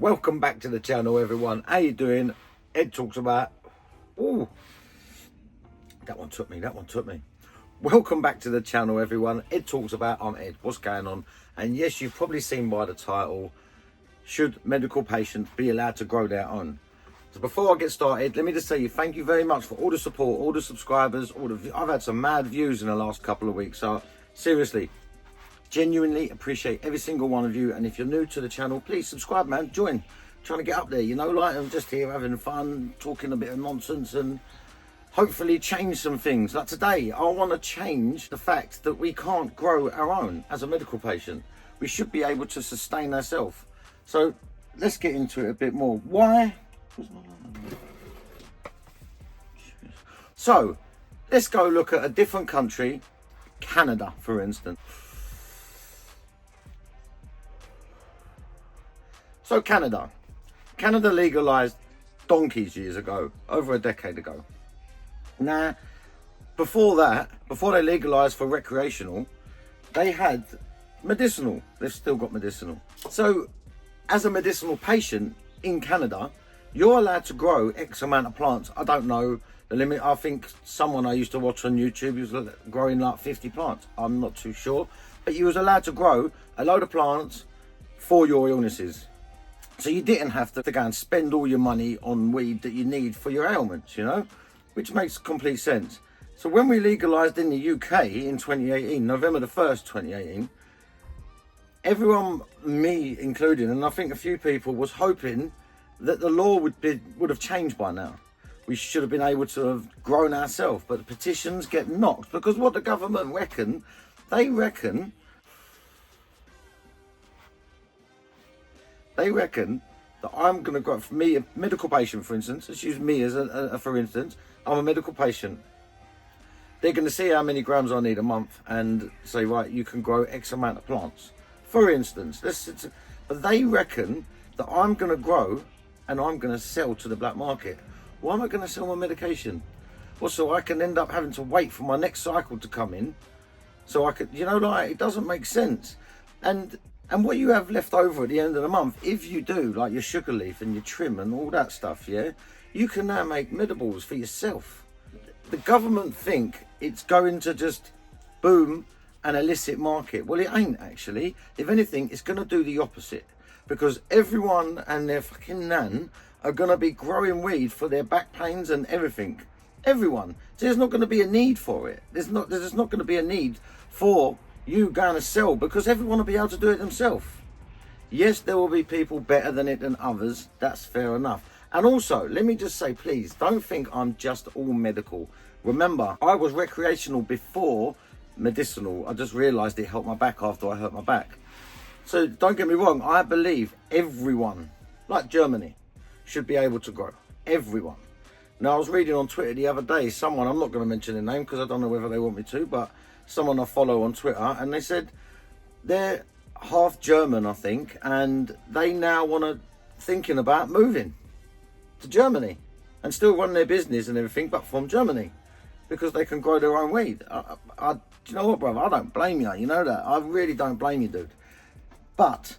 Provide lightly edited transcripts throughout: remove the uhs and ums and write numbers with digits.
Welcome back to the channel, everyone. How you doing? Ed talks about... Ooh, that one took me. Welcome back to the channel, everyone. Ed talks about... I'm Ed. What's going on? And yes, you've probably seen by the title, should medical patients be allowed to grow their own? So before I get started, let me just say thank you very much for all the support, all the subscribers, I've had some mad views in the last couple of weeks. So seriously, genuinely appreciate every single one of you. And if you're new to the channel, please subscribe, man. Join. Trying to get up there, you know, like I'm just here having fun, talking a bit of nonsense and hopefully change some things. Like today, I want to change the fact that we can't grow our own as a medical patient. We should be able to sustain ourselves. So let's get into it a bit more. Why? So let's go look at a different country, Canada, for instance. So Canada legalized donkeys years ago, over a decade ago. Now, before that, before they legalized for recreational, they had medicinal. They've still got medicinal. So as a medicinal patient in Canada, you're allowed to grow X amount of plants. I don't know the limit. I think someone I used to watch on YouTube was growing like 50 plants. I'm not too sure. But you was allowed to grow a load of plants for your illnesses. So you didn't have to go and spend all your money on weed that you need for your ailments, you know, which makes complete sense. So when we legalized in the UK in 2018, November the 1st, 2018, everyone, me included, and I think a few people, was hoping that the law would have changed by now. We should have been able to have grown ourselves, but the petitions get knocked because what the government reckon, they reckon that I'm going to grow. For me, a medical patient, for instance, let's use me as for instance, I'm a medical patient. They're going to see how many grams I need a month and say, right, you can grow X amount of plants. For instance, but they reckon that I'm going to grow and I'm going to sell to the black market. Why am I going to sell my medication? Well, so I can end up having to wait for my next cycle to come in. So I could, you know, like, it doesn't make sense. And what you have left over at the end of the month, if you do, like your sugar leaf and your trim and all that stuff, yeah, you can now make medibles for yourself. The government think it's going to just boom an illicit market. Well, it ain't actually. If anything, it's going to do the opposite. Because everyone and their fucking nan are going to be growing weed for their back pains and everything. Everyone. So there's not going to be a need for it. There's not going to be a need for you going to sell because everyone will be able to do it themselves. Yes, there will be people better than it than others. That's fair enough. And also, let me just say, please, don't think I'm just all medical. Remember, I was recreational before medicinal. I just realised it helped my back after I hurt my back. So don't get me wrong, I believe everyone, like Germany, should be able to grow. Everyone. Now, I was reading on Twitter the other day, someone, I'm not going to mention their name because I don't know whether they want me to, but someone I follow on Twitter, and they said they're half German, I think, and they now thinking about moving to Germany and still run their business and everything, but from Germany, because they can grow their own weed. Do you know what, brother? I don't blame you. You know that. I really don't blame you, dude. But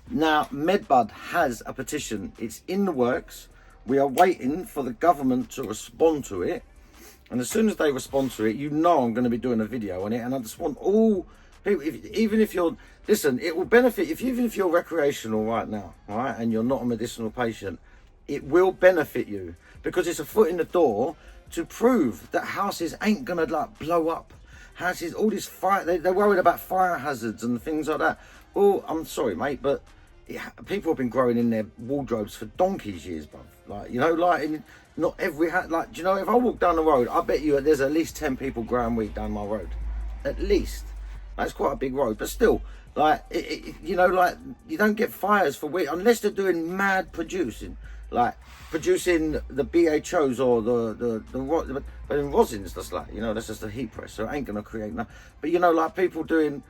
now MedBud has a petition. It's in the works. We are waiting for the government to respond to it. And as soon as they respond to it, you know I'm going to be doing a video on it. And I just want all people, even if you're, listen, it will benefit, even if you're recreational right now, right, and you're not a medicinal patient, it will benefit you because it's a foot in the door to prove that houses ain't going to like blow up. Houses, all this fire, they're worried about fire hazards and things like that. Well, I'm sorry, mate, but people have been growing in their wardrobes for donkey's years, bruv. Like, you know, like, not every like, do you know, if I walk down the road, I bet you there's at least 10 people growing weed down my road. At least. That's quite a big road, but still, like, you know, like, you don't get fires for weed unless they're doing mad producing, like producing the BHOs or but in rosin's just like, you know, that's just a heat press, so it ain't gonna create no. But you know, like people doing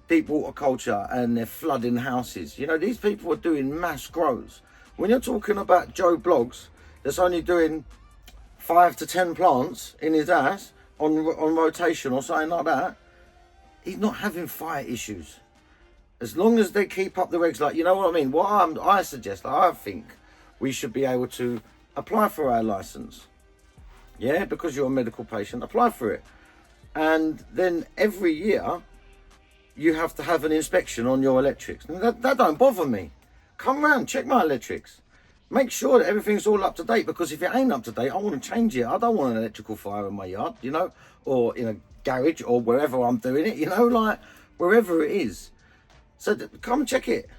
deep water culture and they're flooding houses. You know, these people are doing mass grows. When you're talking about Joe Blogs that's only doing 5 to 10 plants in his house on rotation or something like that, he's not having fire issues. As long as they keep up the regs, like, you know what I mean? I suggest, I think we should be able to apply for our license. Yeah, because you're a medical patient, apply for it. And then every year, you have to have an inspection on your electrics. And that don't bother me. Come round, check my electrics. Make sure that everything's all up to date, because if it ain't up to date, I want to change it. I don't want an electrical fire in my yard, you know, or in a garage or wherever I'm doing it, you know, like wherever it is. So come check it.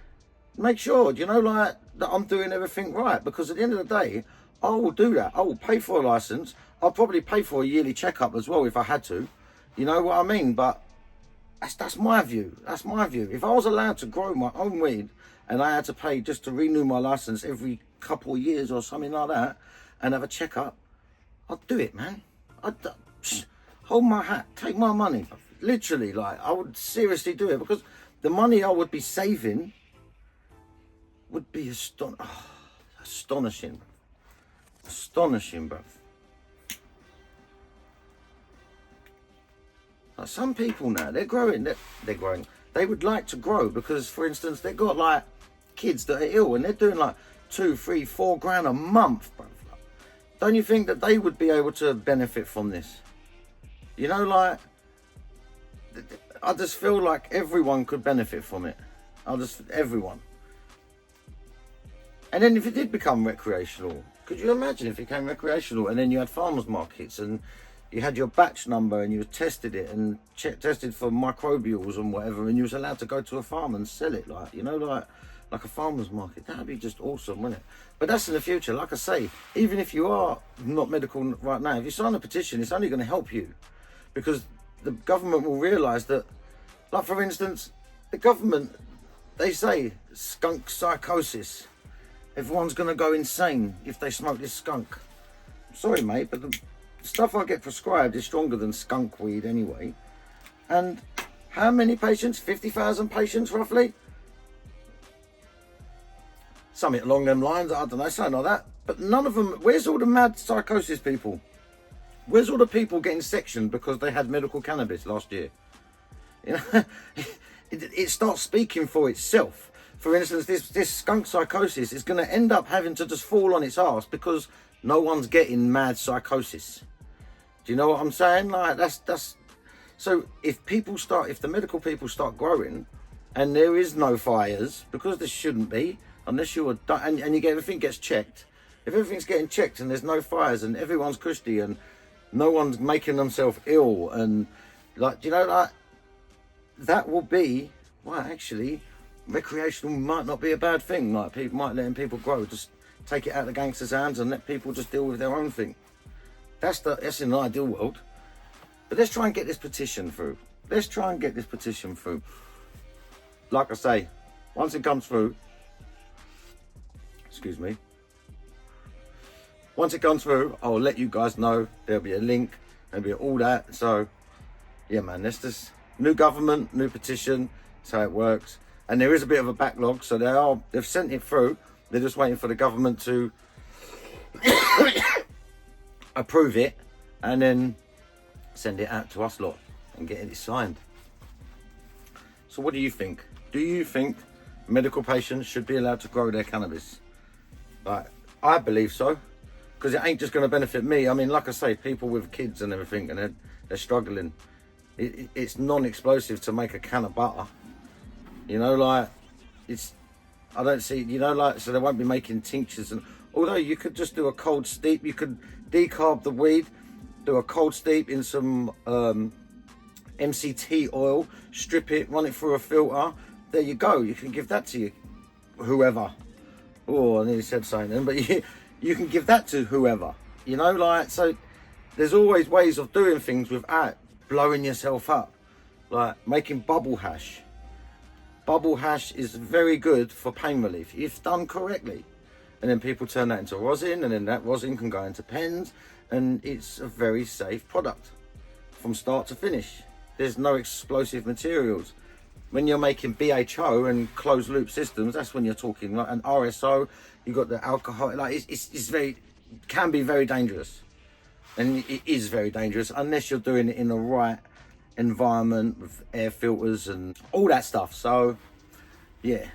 Make sure, you know, like that I'm doing everything right, because at the end of the day, I will do that. I will pay for a license. I'll probably pay for a yearly checkup as well if I had to. You know what I mean? But that's my view. That's my view. If I was allowed to grow my own weed and I had to pay just to renew my license every couple of years or something like that and have a checkup, I'd do it, man. I'd hold my hat, take my money. Literally, like, I would seriously do it, because the money I would be saving would be astonishing. Astonishing, bruv. Like, some people now, they're growing. They would like to grow because, for instance, they've got like kids that are ill and they're doing like 2, 3, 4 grand a month, bruv. Don't you think that they would be able to benefit from this? You know, like, I just feel like everyone could benefit from it. Everyone. And then if it did become recreational, could you imagine if it became recreational and then you had farmers markets and you had your batch number and you tested it and tested for microbials and whatever, and you was allowed to go to a farm and sell it, like, you know, like a farmer's market? That'd be just awesome, wouldn't it? But that's in the future. Like I say, even if you are not medical right now, if you sign a petition, it's only going to help you, because the government will realise that, like, for instance, the government, they say skunk psychosis. Everyone's going to go insane if they smoke this skunk. Sorry, mate, but the stuff I get prescribed is stronger than skunk weed anyway. And how many patients? 50,000 patients, roughly? Something along them lines, I don't know, something like that. But none of them, where's all the mad psychosis people? Where's all the people getting sectioned because they had medical cannabis last year? You know, it starts speaking for itself. For instance, this skunk psychosis is going to end up having to just fall on its arse because no one's getting mad psychosis. Do you know what I'm saying? Like, that's so if the medical people start growing and there is no fires, because there shouldn't be, unless you're and everything gets checked. If everything's getting checked and there's no fires and everyone's cushy and no one's making themselves ill, and, like, you know, like, that will be, well, actually, recreational might not be a bad thing. Like, people might letting people grow, just take it out of the gangsters' hands and let people just deal with their own thing. That's in an ideal world. But let's try and get this petition through. Like I say, once it comes through, excuse me, once it comes through, I'll let you guys know. There'll be a link, there'll be all that. So yeah, man, that's just new government, new petition. That's how it works. And there is a bit of a backlog, so they've sent it through. They're just waiting for the government to approve it and then send it out to us lot and get it signed. So what do you think? Do you think medical patients should be allowed to grow their cannabis? Like, I believe so, because it ain't just going to benefit me. I mean, like I say, people with kids and everything, and they're struggling. It's non-explosive to make a can of butter. You know, like, I don't see, you know, like, so they won't be making tinctures. And although you could just do a cold steep, you could decarb the weed, do a cold steep in some MCT oil, strip it, run it through a filter. There you go. You can give that to whoever. Oh, I nearly said something then, but you can give that to whoever. You know, like, so there's always ways of doing things without blowing yourself up. Like making bubble hash. Bubble hash is very good for pain relief if done correctly. And then people turn that into rosin, and then that rosin can go into pens, and it's a very safe product from start to finish. There's no explosive materials. When you're making BHO and closed loop systems, that's when you're talking like an RSO. You got the alcohol. Like, it's can be very dangerous, and it is very dangerous unless you're doing it in the right environment with air filters and all that stuff. So yeah,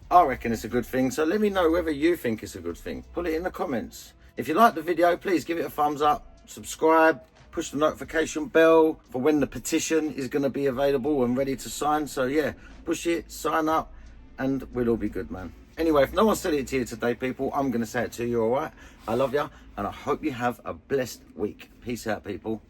I reckon it's a good thing. So let me know whether you think it's a good thing. Put it in the comments. If you like the video, please give it a thumbs up, subscribe, push the notification bell for when the petition is going to be available and ready to sign. So yeah, push it, sign up, and we'll all be good, man. Anyway, if no one said it to you today, people, I'm going to say it to you, all right? I love you, and I hope you have a blessed week. Peace out, people.